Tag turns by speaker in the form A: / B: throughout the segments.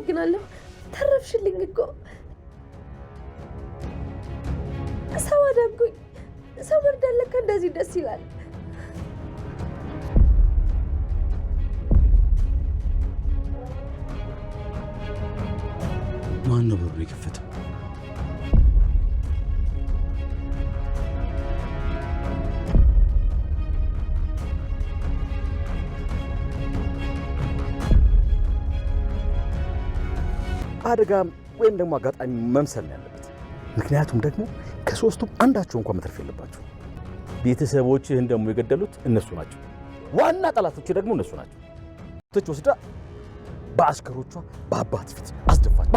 A: አመሰግናለሁ። ተረፍሽልኝ እኮ። ሰው አደረጉኝ። ሰው መርዳት ለካ እንደዚህ ደስ ይላል።
B: ማን ነው በሩ የከፈተው?
C: አደጋ ወይም ደግሞ አጋጣሚ መምሰል ነው ያለበት። ምክንያቱም ደግሞ ከሶስቱም አንዳቸው እንኳን መትረፍ የለባቸው። ቤተሰቦችህን ደግሞ የገደሉት እነሱ ናቸው። ዋና ጠላቶች ደግሞ እነሱ ናቸው። ትች ወስዳ በአሽከሮቿ በአባት ፊት አስደፋች።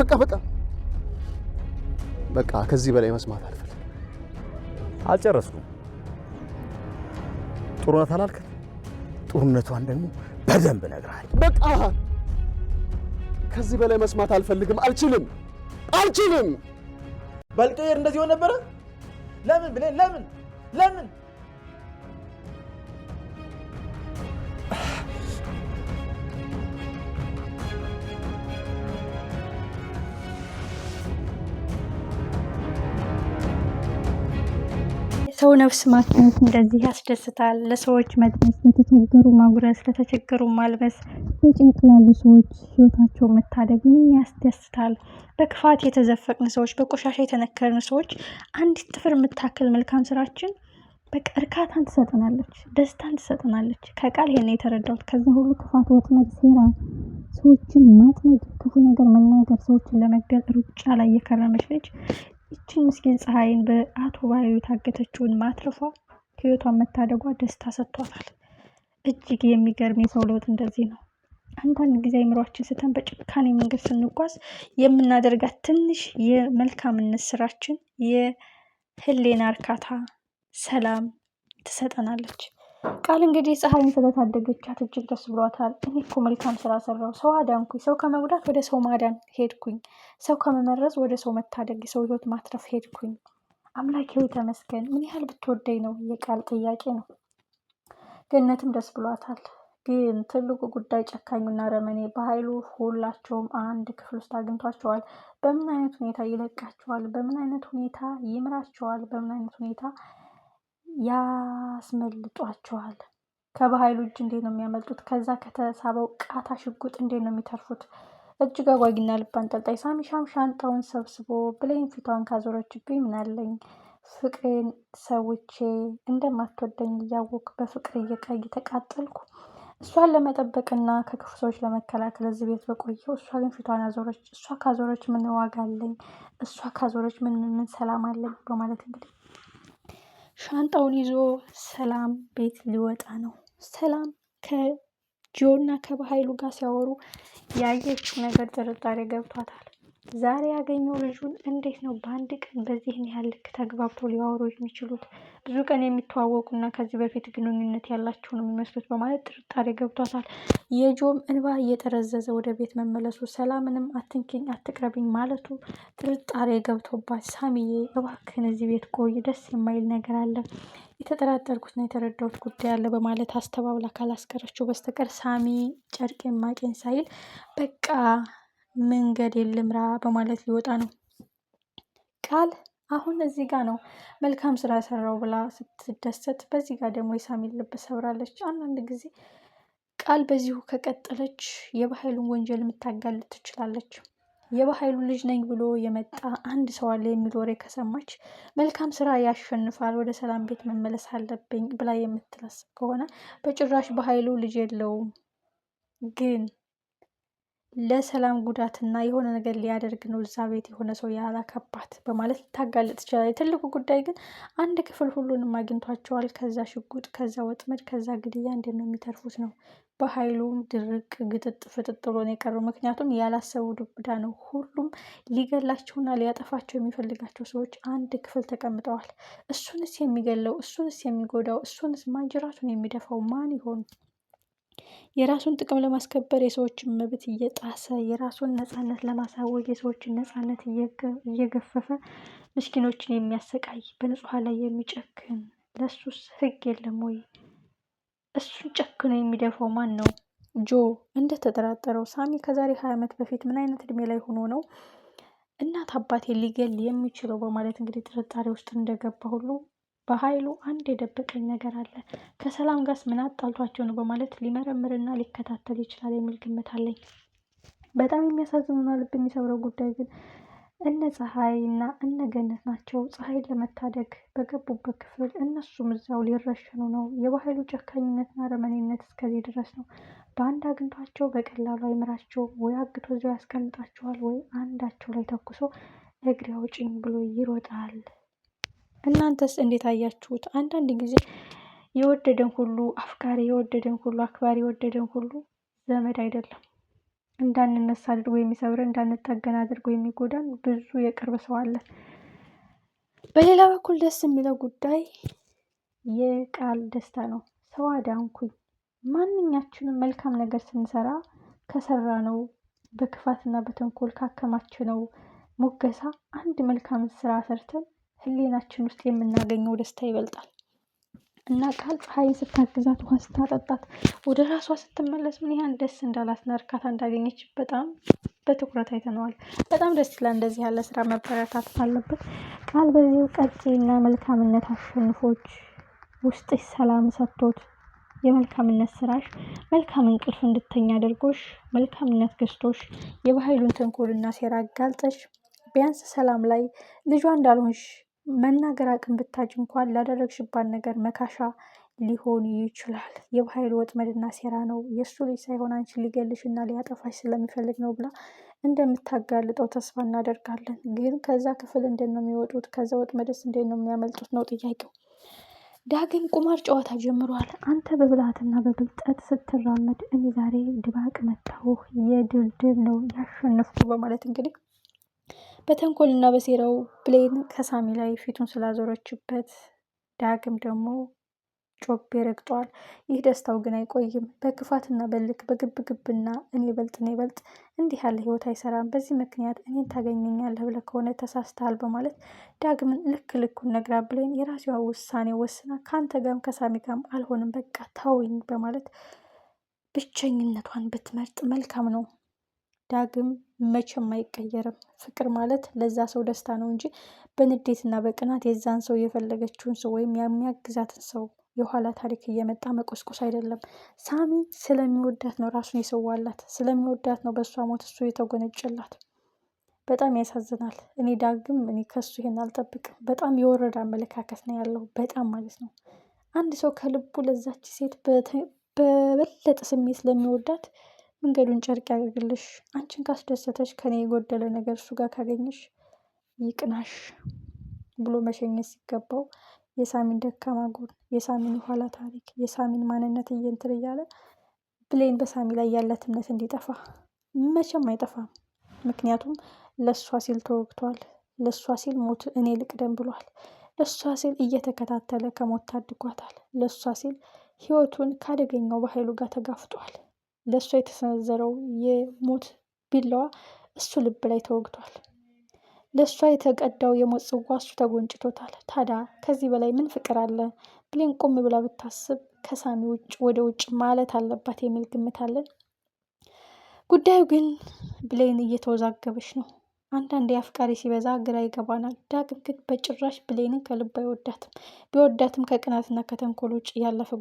D: በቃ ከዚህ በላይ መስማት አልፈልግም።
C: አልጨረስኩም። ጥሩነት አላልክ? ጥሩነቷን ደግሞ በደንብ እነግርሃለሁ።
D: በቃ ከዚህ በላይ መስማት አልፈልግም። አልችልም።
E: ባልቀየር እንደዚህ ሆነ ነበረ። ለምን ብለህ ለምን
F: ሰው ነፍስ ማትረፍ እንደዚህ ያስደስታል። ለሰዎች መድረስ፣ ለተቸገሩ ማጉረስ፣ ለተቸገሩ ማልበስ፣ በጭንቅ ላሉ ሰዎች ህይወታቸው መታደግ ምን ያስደስታል። በክፋት የተዘፈቅን ሰዎች፣ በቆሻሻ የተነከርን ሰዎች አንዲት ጥፍር የምታክል መልካም ስራችን በቃ እርካታን ትሰጠናለች፣ ደስታን ትሰጠናለች። ከቃል ይሄን የተረዳሁት። ከዛ ሁሉ ክፋት፣ ወጥመድ፣ ሴራ፣ ሰዎችን ማጥመድ፣ ክፉ ነገር መናገር፣ ሰዎችን ለመግደል ሩጫ ላይ የከረመች ልጅ ይችን ምስኪን ፀሐይን በአቶ ባዩ የታገተችውን ማትረፏ ህይወቷን መታደጓ ደስታ ሰጥቷታል። እጅግ የሚገርም የሰው ለውጥ እንደዚህ ነው። አንዳንድ ጊዜ አይምሯችን ስተን በጭካኔ መንገድ ስንጓዝ የምናደርጋት ትንሽ የመልካምነት ስራችን የህሊና እርካታ፣ ሰላም ትሰጠናለች። ቃል እንግዲህ ፀሐይን ስለታደገቻት እጅግ ደስ ብሏታል። እኔ እኮ መልካም ስራ ሰራው፣ ሰው አዳንኩኝ፣ ሰው ከመጉዳት ወደ ሰው ማዳን ሄድኩኝ፣ ሰው ከመመረዝ ወደ ሰው መታደግ፣ የሰው ህይወት ማትረፍ ሄድኩኝ። አምላኬ ሆይ ተመስገን። ምን ያህል ብትወደኝ ነው የቃል ጥያቄ ነው። ገነትም ደስ ብሏታል። ግን ትልቁ ጉዳይ ጨካኙና ረመኔ በኃይሉ ሁላቸውም አንድ ክፍል ውስጥ አግኝቷቸዋል። በምን አይነት ሁኔታ ይለቃቸዋል? በምን አይነት ሁኔታ ይምራቸዋል? በምን አይነት ሁኔታ ያስመልጧቸዋል? ከባህሉ እጅ እንዴት ነው የሚያመልጡት? ከዛ ከተሳበው ቃታ ሽጉጥ እንዴት ነው የሚተርፉት? እጅግ አጓጊና ልብ አንጠልጣይ። ሳሚሻም ሻንጣውን ሰብስቦ ብሌን ፊቷን ካዞረችብኝ ምናለኝ ፍቅሬን ሰውቼ እንደማትወደኝ እያወቅሁ በፍቅር እየተቃጠልኩ እሷን ለመጠበቅና ከክፉ ሰዎች ለመከላከል እዚህ ቤት በቆየው፣ እሷ ግን ፊቷን አዞረች። እሷ ካዞረች ምን ዋጋ አለኝ? እሷ ካዞረች ምን ሰላም አለኝ? በማለት እንግዲህ ሻንጣውን ይዞ ሰላም ቤት ሊወጣ ነው። ሰላም ከጆና ከባህሉ ጋር ሲያወሩ ያየችው ነገር ጥርጣሬ ገብቷታል። ዛሬ ያገኘው ልጁን እንዴት ነው በአንድ ቀን በዚህን ያህል ልክ ተግባብተው ሊያወሩ የሚችሉት? ብዙ ቀን የሚተዋወቁና ከዚህ በፊት ግንኙነት ያላቸው ነው የሚመስሉት በማለት ጥርጣሬ ገብቷታል። የጆም እንባ እየጠረዘዘ ወደ ቤት መመለሱ፣ ሰላምንም አትንኪኝ አትቅረብኝ ማለቱ ጥርጣሬ ገብቶባት፣ ሳሚዬ እባክህን እዚህ ቤት ቆይ፣ ደስ የማይል ነገር አለ፣ የተጠራጠርኩትና የተረዳሁት ጉዳይ አለ በማለት አስተባብላ ካላስቀረችው በስተቀር ሳሚ ጨርቄን ማቄን ሳይል በቃ መንገድ የልምራ በማለት ሊወጣ ነው። ቃል አሁን እዚህ ጋር ነው መልካም ስራ ሰራው ብላ ስትደሰት፣ በዚህ ጋር ደግሞ የሳሚን ልብ ሰብራለች። አንዳንድ ጊዜ ቃል በዚሁ ከቀጠለች የባህሉን ወንጀል የምታጋልጥ ትችላለች። የባህሉ ልጅ ነኝ ብሎ የመጣ አንድ ሰው አለ የሚል ወሬ ከሰማች መልካም ስራ ያሸንፋል፣ ወደ ሰላም ቤት መመለስ አለብኝ ብላ የምትላስብ ከሆነ በጭራሽ ባህሉ ልጅ የለውም ግን ለሰላም ጉዳትና የሆነ ነገር ሊያደርግ ነው እዛ ቤት የሆነ ሰው ያላከባት በማለት ልታጋለጥ ትችላለች። ትልቁ ጉዳይ ግን አንድ ክፍል ሁሉንም አግኝቷቸዋል። ከዛ ሽጉጥ፣ ከዛ ወጥመድ፣ ከዛ ግድያ እንዴት ነው የሚተርፉት ነው። በኃይሉም ድርቅ ግጥጥ ፍጥጥ ብሎ ነው የቀረው። ምክንያቱም ያላሰቡ ዱብዳ ነው። ሁሉም ሊገላቸውና ሊያጠፋቸው የሚፈልጋቸው ሰዎች አንድ ክፍል ተቀምጠዋል። እሱንስ የሚገለው፣ እሱንስ የሚጎዳው፣ እሱንስ ማንጅራቱን የሚደፋው ማን ይሆን? የራሱን ጥቅም ለማስከበር የሰዎችን መብት እየጣሰ የራሱን ነፃነት ለማሳወቅ የሰዎችን ነፃነት እየገፈፈ ምስኪኖችን የሚያሰቃይ በንጹሐን ላይ የሚጨክን ለሱስ ህግ የለም ወይ? እሱን ጨክኖ የሚደፋው ማን ነው? ጆ እንደተጠራጠረው ሳሚ ከዛሬ 20 ዓመት በፊት ምን አይነት እድሜ ላይ ሆኖ ነው እናት አባቴ ሊገል የሚችለው በማለት እንግዲህ ጥርጣሬ ውስጥ እንደገባ ሁሉ በኃይሉ አንድ የደበቀኝ ነገር አለ፣ ከሰላም ጋርስ ምን አጣልቷቸው ነው በማለት ሊመረምርና ሊከታተል ይችላል የሚል ግምት አለኝ። በጣም የሚያሳዝኑና ልብ የሚሰብረው ጉዳይ ግን እነ ፀሐይ እና እነ ገነት ናቸው። ፀሐይን ለመታደግ በገቡበት ክፍል እነሱም እዛው ሊረሸኑ ነው። የበኃይሉ ጨካኝነትና አረመኔነት እስከዚህ ድረስ ነው። በአንድ አግኝቷቸው በቀላሉ አይምራቸውም። ወይ አግቶ እዚያው ያስቀምጣቸዋል፣ ወይ አንዳቸው ላይ ተኩሶ እግሬ አውጪኝ ብሎ ይሮጣል። እናንተስ እንዴት አያችሁት? አንዳንድ ጊዜ የወደደን ሁሉ አፍቃሪ፣ የወደደን ሁሉ አክባሪ፣ የወደደን ሁሉ ዘመድ አይደለም። እንዳንነሳ አድርጎ የሚሰብረን፣ እንዳንጠገን አድርጎ የሚጎዳን ብዙ የቅርብ ሰው አለ። በሌላ በኩል ደስ የሚለው ጉዳይ የቃል ደስታ ነው። ሰው አዳንኩኝ። ማንኛችንም መልካም ነገር ስንሰራ ከሰራ ነው በክፋትና በተንኮል ካከማችነው ሙገሳ አንድ መልካም ስራ ሰርተን ህሊናችን ውስጥ የምናገኘው ደስታ ይበልጣል እና ቃል ፀሐይን ስታግዛት ውሃ ስታጠጣት ወደ ራሷ ስትመለስ ምን ያህል ደስ እንዳላትና እርካታ እንዳገኘች በጣም በትኩረት አይተነዋል። በጣም ደስ ይላል። እንደዚህ ያለ ስራ መበረታት አለበት። ቃል በዚሁ ቀጥይና መልካምነት አሸንፎች ውስጥሽ ሰላም ሰጥቶት የመልካምነት ስራሽ መልካም እንቅልፍ እንድተኛ አድርጎሽ መልካምነት ገዝቶሽ የበኃይሉን ተንኮልና ሴራ አጋልጠሽ ቢያንስ ሰላም ላይ ልጇ እንዳልሆንሽ መናገር አቅም ብታጭ እንኳን ላደረግሽባት ነገር መካሻ ሊሆን ይችላል። የበኃይሉ ወጥመድና ሴራ ነው፣ የእሱ ልጅ ሳይሆን አንቺ ሊገልሽና ሊያጠፋሽ ስለሚፈልግ ነው ብላ እንደምታጋልጠው ተስፋ እናደርጋለን። ግን ከዛ ክፍል እንዴት ነው የሚወጡት? ከዛ ወጥመድስ እንዴት ነው የሚያመልጡት ነው ጥያቄው። ዳግም ቁማር ጨዋታ ጀምሯል። አንተ በብልሃትና በብልጠት ስትራመድ እኔ ዛሬ ድባቅ መታሁ፣ የድል ነው ያሸነፍኩ በማለት እንግዲህ በተንኮልና በሴራው ብሌን ከሳሚ ላይ ፊቱን ስላዞረችበት ዳግም ደግሞ ጮቤ ረግጧል። ይህ ደስታው ግን አይቆይም። በክፋትና በልክ በግብግብና እኔ በልጥ እንዲህ ያለ ህይወት አይሰራም። በዚህ ምክንያት እኔን ታገኘኛለህ ብለህ ከሆነ ተሳስተሃል በማለት ዳግምን ልኩን ነግራ ብሌን የራሷ ውሳኔ ወስና ከአንተ ጋርም ከሳሚ ጋርም አልሆንም በቃ ተውኝ በማለት ብቸኝነቷን ብትመርጥ መልካም ነው። ዳግም መቼም አይቀየርም። ፍቅር ማለት ለዛ ሰው ደስታ ነው እንጂ በንዴትና በቅናት የዛን ሰው የፈለገችውን ሰው ወይም የሚያግዛትን ሰው የኋላ ታሪክ እየመጣ መቆስቆስ አይደለም። ሳሚ ስለሚወዳት ነው ራሱን የሰዋላት፣ ስለሚወዳት ነው በእሷ ሞት እሱ የተጎነጨላት። በጣም ያሳዝናል። እኔ ዳግም ከሱ ይሄን አልጠብቅም። በጣም የወረደ አመለካከት ነው ያለው፣ በጣም ማለት ነው። አንድ ሰው ከልቡ ለዛች ሴት በበለጠ ስሜት ስለሚወዳት መንገዱን ጨርቅ ያደርግልሽ። አንቺን ካስደሰተች ከኔ የጎደለ ነገር እሱ ጋር ካገኘሽ ይቅናሽ ብሎ መሸኘት ሲገባው የሳሚን ደካማ ጎን፣ የሳሚን የኋላ ታሪክ፣ የሳሚን ማንነት እንትን እያለ ብሌን በሳሚ ላይ ያላት እምነት እንዲጠፋ መቼም አይጠፋም። ምክንያቱም ለእሷ ሲል ተወግቷል። ለእሷ ሲል ሞት እኔ ልቅደም ብሏል። ለእሷ ሲል እየተከታተለ ከሞት ታድጓታል። ለእሷ ሲል ህይወቱን ካደገኛው በኃይሉ ጋር ተጋፍጧል። ለእሷ የተሰነዘረው የሞት ቢላዋ እሱ ልብ ላይ ተወግቷል። ለእሷ የተቀዳው የሞት ጽዋ እሱ ተጎንጭቶታል። ታዲያ ከዚህ በላይ ምን ፍቅር አለ? ብሌን ቆም ብላ ብታስብ ከሳሚ ውጭ ወደ ውጭ ማለት አለባት የሚል ግምት አለን። ጉዳዩ ግን ብሌን እየተወዛገበች ነው። አንዳንድ አፍቃሪ ሲበዛ ግራ ይገባናል። ዳግም ግን በጭራሽ ብሌንን ከልብ አይወዳትም። ቢወዳትም ከቅናትና ከተንኮል ውጭ ያለፈ